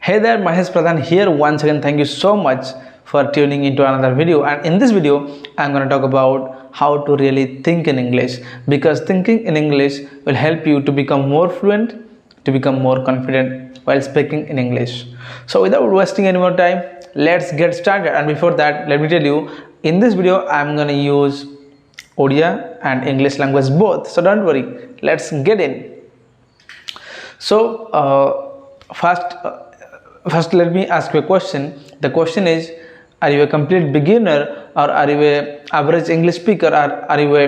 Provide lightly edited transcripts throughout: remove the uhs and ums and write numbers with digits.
Hey there, Mahesh Pradhan here once again. Thank you so much for tuning into another video. And in this video, I'm going to talk about how to really think in English, because thinking in English will help you to become more fluent, to become more confident while speaking in English. So without wasting any more time, let's get started. And before that, let me tell you, in this video, I'm going to use Odia and English language both. So don't worry, let's get in. So First, let me ask you a question. The question is, are you a complete beginner, or are you a average English speaker, or are you a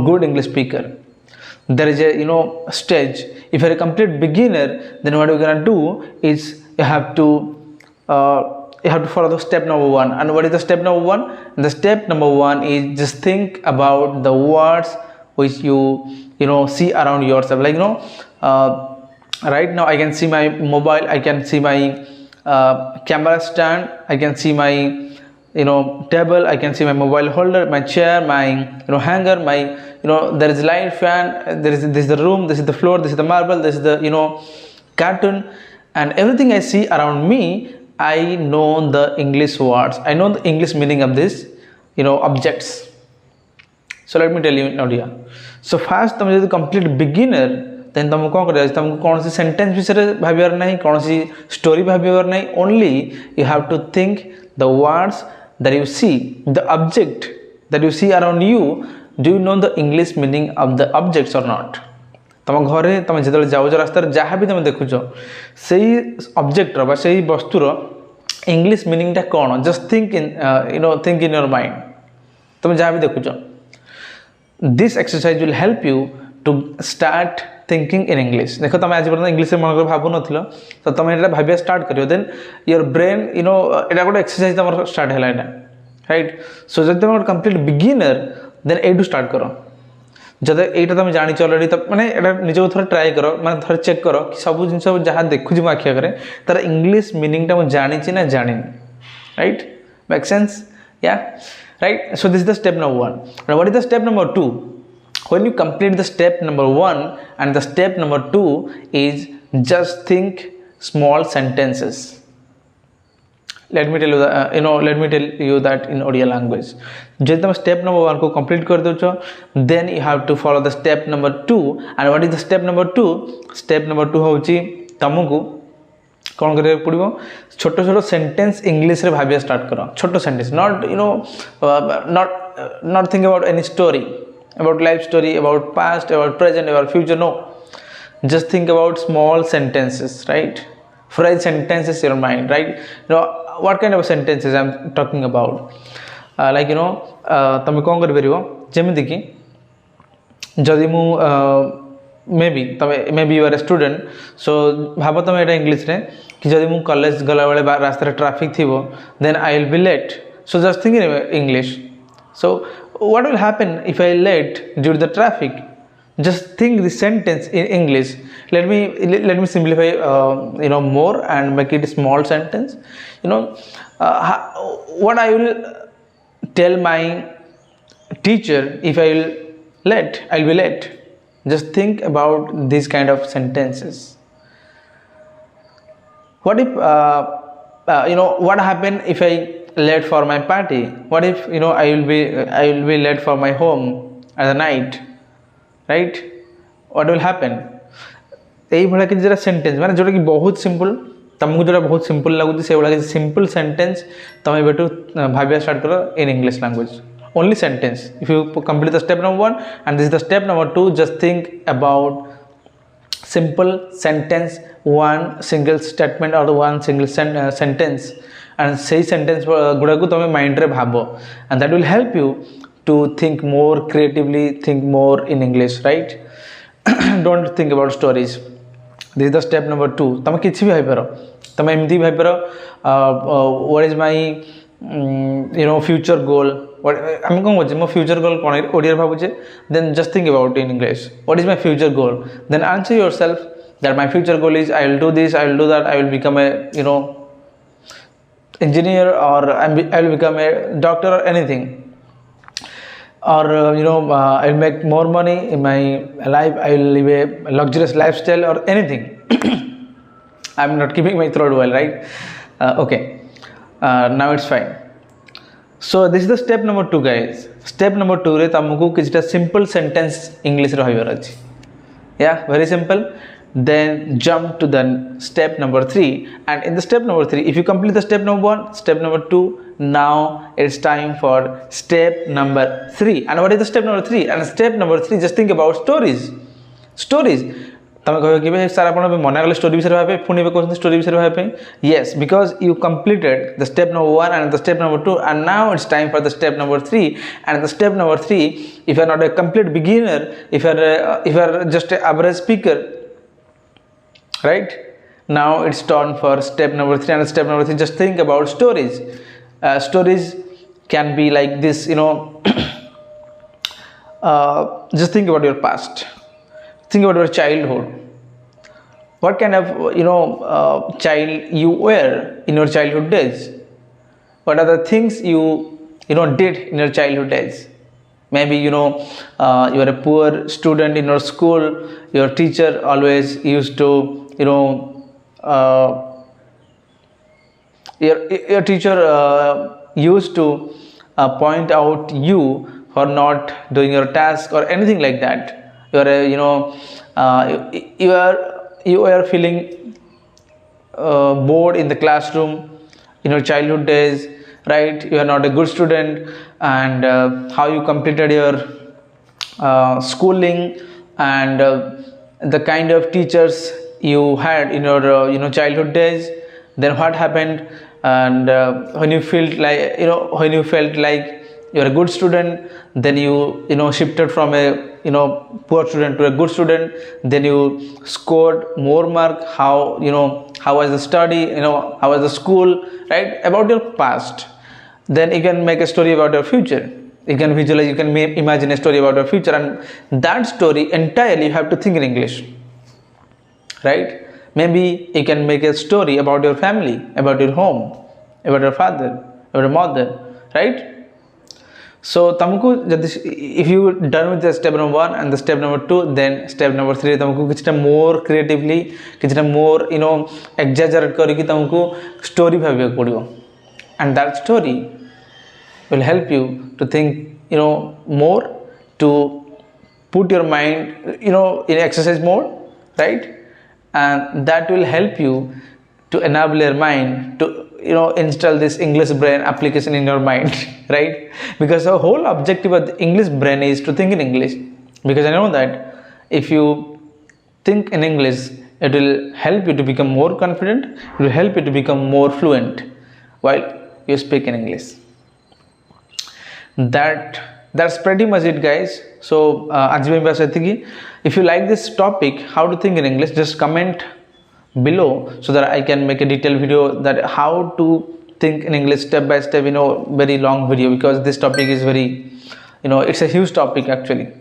good English speaker? There is a stage. If you're a complete beginner, then what you're gonna do is you have to follow the step number one. And what is the step number one? The step number one is just think about the words which you see around yourself. Like right now I can see my mobile, I can see my camera stand, I can see my table, I can see my mobile holder, my chair, my hanger, my there is light fan, this is the room, this is the floor, this is the marble, this is the cartoon, and everything I see around me, I know the English words, I know the English meaning of this objects. So let me tell you in audio. So first, तुम जब complete beginner, then तुमको कौन करेगा? तुमको कौन सी sentence विषय भावियार नहीं, कौन सी story भावियार नहीं. Only you have to think the words that you see, the object that you see around you. Do you know the English meaning of the objects or not? तुम घरे तुम जितने जाओ रास्ता जहाँ भी तुम देखुच सही object रो बा सही वस्तु रो English meaning टा कौन? Just think in think in your mind. तुम जहाँ भी देखुच. This exercise will help you to start thinking in English. देखो तुम आज पर्यंत इंग्लिश मन कर भाबु नथिलो, तो तुम एटा भाबिया स्टार्ट करियो, देन योर ब्रेन एटा गोटे एक्सरसाइज तमर स्टार्ट हैला एटा, राइट. सो जब तुम कंप्लीट बिगिनर, देन एटू स्टार्ट करो. जब एटा तुम जानि छ ऑलरेडी, त माने एटा निजो थोड़ा ट्राई करो, माने थोड़ा चेक करो कि सब जिंस जहां देखु जी आखिया करे तार इंग्लिश मीनिंग ता मु जानि छी ना जानिन, right. Make sense? Yeah, right. So this is the step number 1. Now what is the step number 2? When you complete the step number 1, and the step number 2 is just think small sentences. Let me tell you that in Odia language. जब तुम step number 1 को complete कर दो छो, then you have to follow the step number 2. And what is the step number 2? Step number 2 होची तमको कौन करे पड़िबो? छोटो छोटो सेंटेंस इंग्लिश रे भाबिया स्टार्ट करो. छोटो sentence, not think about any story, about life story, about past, about present, about future. No, just think about small sentences, right? Phrase sentences in your mind, right? What kind of sentences I'm talking about? Like तमे कौन कर परिबो? जेमिति कि जदि मु maybe you are a student, so भाबो तमे एटा English रे कि जदि मु कॉलेज गला बेले रास्ता रे ट्रैफिक थिबो, then I will be late. So just think in English. So what will happen if I late due to the traffic? Just think the sentence in English. Let me simplify more and make it a small sentence. What I will tell my teacher if I'll be late. Just think about these kind of sentences. What if what happen if I late for my party? What if I will be late for my home at the night, right? What will happen? एई भला कि जरा sentence माने जोटा कि बहुत simple, तुमको जोटा बहुत सिंपल लागुची से भला कि सिंपल सेंटेंस तमे बेटू भाबिया स्टार्ट करो in English language. Only sentence. If you complete the step number 1 and this is the step number 2, just think about simple sentence, one single statement or one single sentence, and say sentence गुड़ा को तमे mind रे भाबो, and that will help you to think more creatively, think more in English, right? Don't think about stories. This is the step number 2. तमे किछि भी भाइ पारो, तमे एमती भाइ पारो what is my future goal. What I'm going to my future goal Odia bhabuche, then just think about it in English. What is my future goal? Then answer yourself that my future goal is I will do this, I will do that, I will become a engineer, or I will become a doctor, or anything, or I will make more money in my life, I will live a luxurious lifestyle, or anything. I'm not keeping my throat well, right? Okay, now it's fine. So this is the step number 2, guys. Step number 2 रे तमको किछटा simple sentence English रे होइबार अछि. Yeah, very simple. Then jump to the step number 3, and in the step number 3, if you complete the step number 1, step number 2, now it's time for step number 3. And what is the step number 3? And step number 3, just think about stories. तमे कहो कि भाई sir आपण मना गले story विषय भाबे पुनी कहते स्टोरी विषय भाबे. Yes, because you completed the step number 1 and the step number 2, and now it's time for the step number 3. And the step number 3, if you are not a complete beginner, if you are just an average speaker, right, now it's time for step number 3. And step number 3, just think about stories. Stories can be like this, just think about your past. Think about your childhood. What kind of child you were in your childhood days? What are the things you did in your childhood days? Maybe you are a poor student in your school. Your teacher always used to your teacher used to point out you for not doing your task or anything like that. You are feeling bored in the classroom in your childhood days, right? You are not a good student, and how you completed your schooling, and the kind of teachers you had in your childhood days. Then what happened, and when you felt like you're a good student, then you shifted from a poor student to a good student, then you scored more mark. How was the study, how was the school, right? About your past. Then you can make a story about your future. You can visualize, you can imagine a story about your future, and that story entirely you have to think in English, right? Maybe you can make a story about your family, about your home, about your father, about your mother, right? So if you done with the step number 1 and the step number 2, then step number 3 तुमको किछटा more creatively, किछटा more exaggerate करके तुमको story भाबिया पड़ियो, and that story will help you to think more, to put your mind in exercise mode, right? And that will help you to enable your mind to install this Englishbrain application in your mind, right? Because the whole objective of the Englishbrain is to think in English, because I know that if you think in English, it will help you to become more confident, it will help you to become more fluent while you speak in English. That's pretty much it, guys. So if you like this topic, how to think in English, just comment below so that I can make a detailed video that how to think in English step by step, very long video, because this topic is very it's a huge topic actually.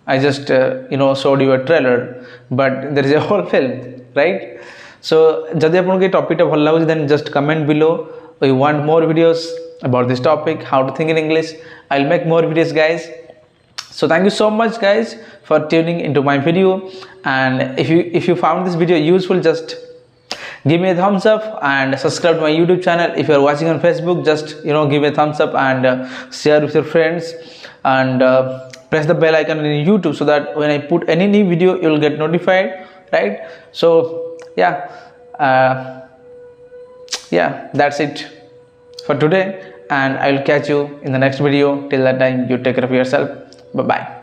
I just showed you a trailer, but there is a whole film, right? So jadi apanku topic ta bhal laguchi, then just comment below you want more videos about this topic, how to think in English. I'll make more videos, guys. So thank you so much, guys, for tuning into my video. And if you found this video useful, just give me a thumbs up and subscribe to my YouTube channel. If you are watching on Facebook, just give me a thumbs up and share with your friends, and press the bell icon in YouTube so that when I put any new video, you will get notified, right? So yeah, that's it for today, and I will catch you in the next video. Till that time, you take care of yourself. Bye bye.